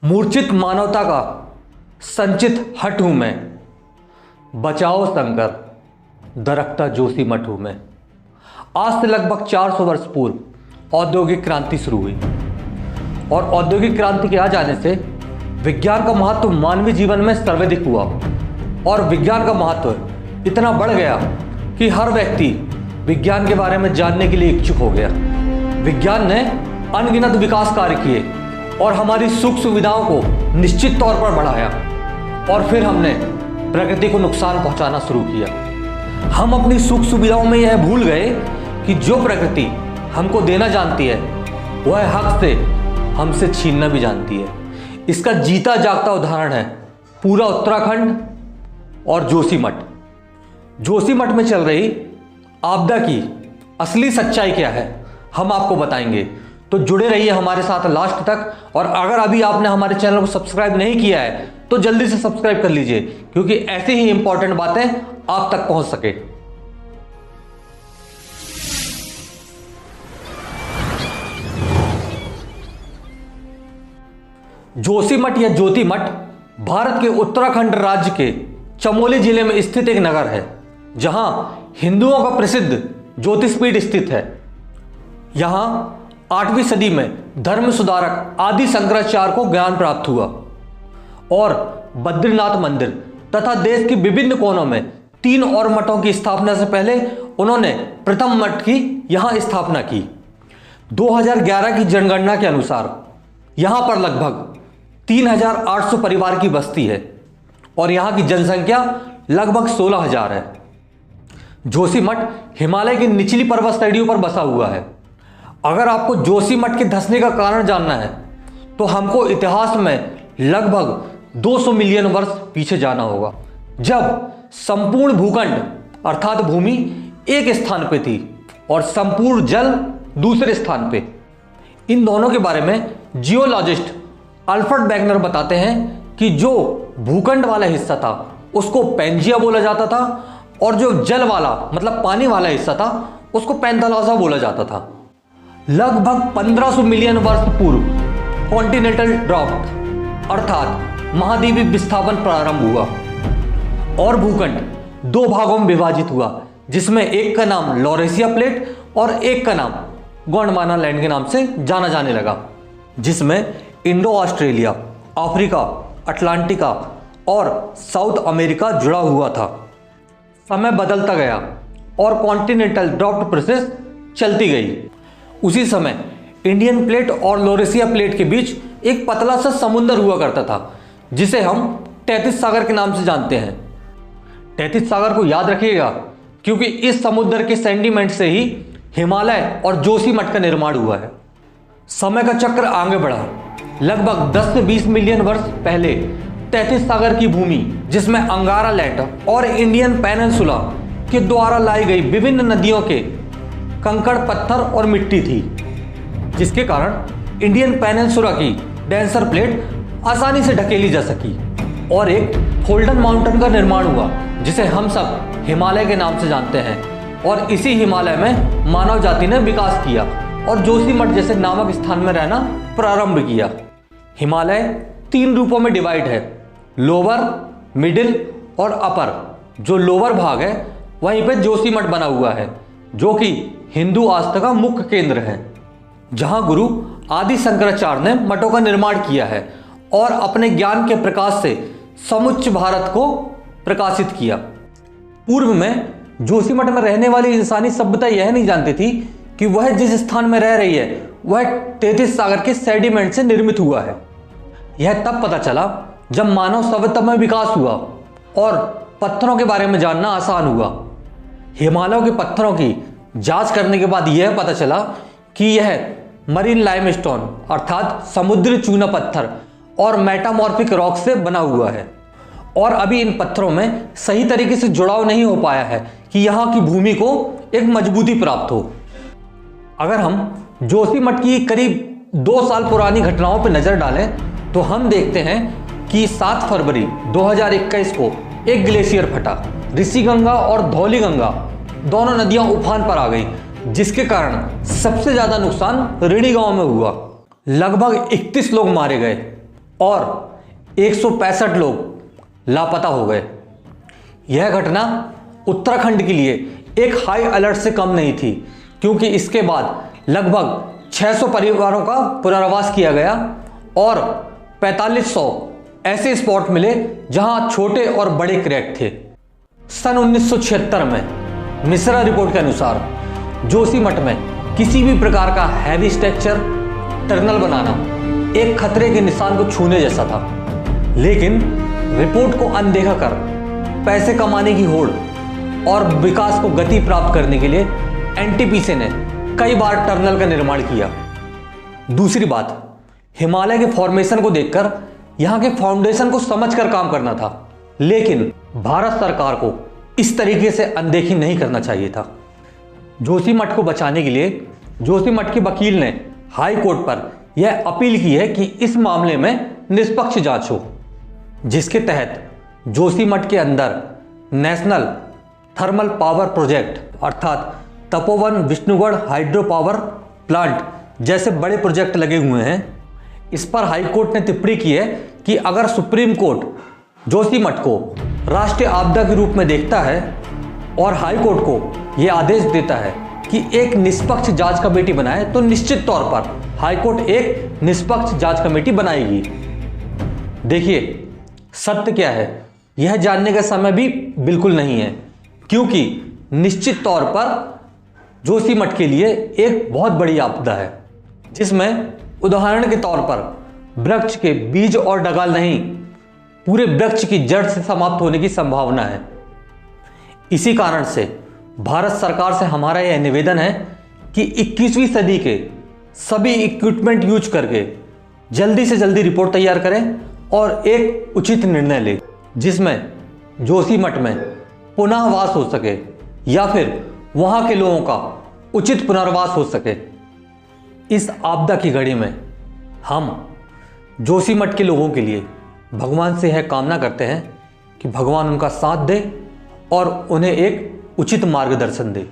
मूर्छित मानवता का संचित हट हूं मैं, बचाओ शंकर दरकता जोशीमठ हूं मैं। आज से लगभग 400 वर्ष पूर्व औद्योगिक क्रांति शुरू हुई और औद्योगिक क्रांति के आ जाने से विज्ञान का महत्व मानवीय जीवन में सर्वाधिक हुआ और विज्ञान का महत्व इतना बढ़ गया कि हर व्यक्ति विज्ञान के बारे में जानने के लिए इच्छुक हो गया। विज्ञान ने अनगिनत विकास कार्य किए और हमारी सुख सुविधाओं को निश्चित तौर पर बढ़ाया और फिर हमने प्रकृति को नुकसान पहुंचाना शुरू किया। हम अपनी सुख सुविधाओं में यह भूल गए कि जो प्रकृति हमको देना जानती है वह हक से हमसे छीनना भी जानती है। इसका जीता जागता उदाहरण है पूरा उत्तराखंड और जोशीमठ। जोशीमठ में चल रही आपदा की असली सच्चाई क्या है हम आपको बताएंगे, तो जुड़े रहिए हमारे साथ लास्ट तक। और अगर अभी आपने हमारे चैनल को सब्सक्राइब नहीं किया है तो जल्दी से सब्सक्राइब कर लीजिए, क्योंकि ऐसी ही इंपॉर्टेंट बातें आप तक पहुंच सके। जोशीमठ या ज्योतिमठ भारत के उत्तराखंड राज्य के चमोली जिले में स्थित एक नगर है, जहां हिंदुओं का प्रसिद्ध ज्योतिषपीठ स्थित है। यहां 8वीं सदी में धर्म सुधारक आदि शंकराचार्य को ज्ञान प्राप्त हुआ और बद्रीनाथ मंदिर तथा देश के विभिन्न कोनों में 3 और मठों की स्थापना से पहले उन्होंने प्रथम मठ की यहां स्थापना की। 2011 की जनगणना के अनुसार यहां पर लगभग 3800 परिवार की बस्ती है और यहां की जनसंख्या लगभग 16,000 है। जोशीमठ हिमालय की निचली पर्वत श्रेणियों पर बसा हुआ है। अगर आपको जोशीमठ के धंसने का कारण जानना है तो हमको इतिहास में लगभग 200 मिलियन वर्ष पीछे जाना होगा, जब संपूर्ण भूखंड अर्थात भूमि एक स्थान पे थी और संपूर्ण जल दूसरे स्थान पे। इन दोनों के बारे में जियोलॉजिस्ट अल्फ्रेड वेगनर बताते हैं कि जो भूखंड वाला हिस्सा था उसको पैंजिया बोला जाता था और जो जल वाला मतलब पानी वाला हिस्सा था उसको पैंथालॉसा बोला जाता था। लगभग 1500 मिलियन वर्ष पूर्व कॉन्टिनेंटल ड्राफ्ट अर्थात महाद्वीपीय विस्थापन प्रारंभ हुआ और भूखंड 2 भागों में विभाजित हुआ, जिसमें एक का नाम लॉरेशिया प्लेट और एक का नाम गोंडवाना लैंड के नाम से जाना जाने लगा, जिसमें इंडो ऑस्ट्रेलिया, अफ्रीका, अटलांटिका और साउथ अमेरिका जुड़ा हुआ था। समय बदलता गया और कॉन्टिनेंटल ड्राफ्ट प्रोसेस चलती गई। उसी समय इंडियन प्लेट और लॉरेशिया प्लेट के बीच एक पतला सा समुद्र हुआ करता था, जिसे हम तैतीस सागर के नाम से जानते हैं। तैतीस सागर को याद रखिएगा, क्योंकि इस समुद्र के सेंडिमेंट से ही हिमालय और जोशीमठ का निर्माण हुआ है। समय का चक्र आगे बढ़ा। लगभग 10 से 20 मिलियन वर्ष पहले तैतीस सागर की भूमि, जिसमें अंगारा लैंड और इंडियन पेनिनसुला के द्वारा लाई गई विभिन्न नदियों के कंकड़, पत्थर और मिट्टी थी, जिसके कारण इंडियन पेनिनसुला की डेंसर प्लेट आसानी से ढकेली जा सकी और एक फोल्डन माउंटेन का निर्माण हुआ, जिसे हम सब हिमालय के नाम से जानते हैं। और इसी हिमालय में मानव जाति ने विकास किया और जोशीमठ जैसे नामक स्थान में रहना प्रारंभ किया। हिमालय 3 रूपों में डिवाइड है, लोअर, मिडिल और अपर। जो लोअर भाग है वहीं पे जोशीमठ बना हुआ है, जो कि हिंदू आस्था का मुख्य केंद्र है, जहां गुरु आदि शंकराचार्य ने मठों का निर्माण किया है और अपने ज्ञान के प्रकाश से समुच्च भारत को प्रकाशित किया। पूर्व में जोशीमठ में रहने वाली इंसानी सभ्यता यह नहीं जानती थी कि वह जिस स्थान में रह रही है वह तैतीस सागर के सेडिमेंट से निर्मित हुआ है। यह तब पता चला जब मानव सभ्यता में विकास हुआ और पत्थरों के बारे में जानना आसान हुआ। हिमालयों के पत्थरों की जांच करने के बाद यह पता चला कि यह मरीन लाइमस्टोन अर्थात समुद्री चूना पत्थर और मेटामॉर्फिक रॉक से बना हुआ है और अभी इन पत्थरों में सही तरीके से जुड़ाव नहीं हो पाया है कि यहाँ की भूमि को एक मजबूती प्राप्त हो। अगर हम जोशीमठ की करीब 2 साल पुरानी घटनाओं पर नजर डालें तो हम देखते हैं कि 7 फरवरी 2021 को एक ग्लेशियर फटा। ऋषिगंगा और धौलीगंगा दोनों नदियां उफान पर आ गई, जिसके कारण सबसे ज्यादा नुकसान ऋणी गांव में हुआ। लगभग 31 लोग मारे गए और 165 लोग लापता हो गए। यह घटना उत्तराखंड के लिए एक हाई अलर्ट से कम नहीं थी, क्योंकि इसके बाद लगभग 600 परिवारों का पुनर्वास किया गया और 4500 ऐसे स्पॉट मिले जहां छोटे और बड़े क्रैक थे। सन 1976 में मिश्रा रिपोर्ट के अनुसार जोशीमठ में किसी भी प्रकार का हैवी स्ट्रक्चर टनल बनाना एक खतरे के निशान को छूने जैसा था, लेकिन रिपोर्ट को अनदेखा कर पैसे कमाने की होड़ और विकास को गति प्राप्त करने के लिए एनटीपीसी ने कई बार टनल का निर्माण किया। दूसरी बात, हिमालय के फॉर्मेशन को देखकर यहां के फाउंडेशन को समझकर काम करना था, लेकिन भारत सरकार को इस तरीके से अनदेखी नहीं करना चाहिए था। जोशीमठ को बचाने के लिए जोशीमठ के वकील ने हाई कोर्ट पर यह अपील की है कि इस मामले में निष्पक्ष जांच हो, जिसके तहत जोशीमठ के अंदर नेशनल थर्मल पावर प्रोजेक्ट अर्थात Tapovan Vishnugarh hydro power plant जैसे बड़े प्रोजेक्ट लगे हुए हैं। इस पर हाई कोर्ट ने टिप्पणी की है कि अगर सुप्रीम कोर्ट जोशीमठ को राष्ट्रीय आपदा के रूप में देखता है और हाई कोर्ट को यह आदेश देता है कि एक निष्पक्ष जांच कमेटी बनाए, तो निश्चित तौर पर हाई कोर्ट एक निष्पक्ष जांच कमेटी बनाएगी। देखिए, सत्य क्या है यह जानने का समय भी बिल्कुल नहीं है, क्योंकि निश्चित तौर पर जोशीमठ के लिए एक बहुत बड़ी आपदा है, जिसमें उदाहरण के तौर पर वृक्ष के बीज और डगाल नहीं, पूरे वृक्ष की जड़ से समाप्त होने की संभावना है। इसी कारण से भारत सरकार से हमारा यह निवेदन है कि 21वीं सदी के सभी इक्विपमेंट यूज करके जल्दी से जल्दी रिपोर्ट तैयार करें और एक उचित निर्णय लें, जिसमें जोशीमठ में पुनः वास हो सके या फिर वहां के लोगों का उचित पुनर्वास हो सके। इस आपदा की घड़ी में हम जोशीमठ के लोगों के लिए भगवान से यह कामना करते हैं कि भगवान उनका साथ दे और उन्हें एक उचित मार्गदर्शन दे।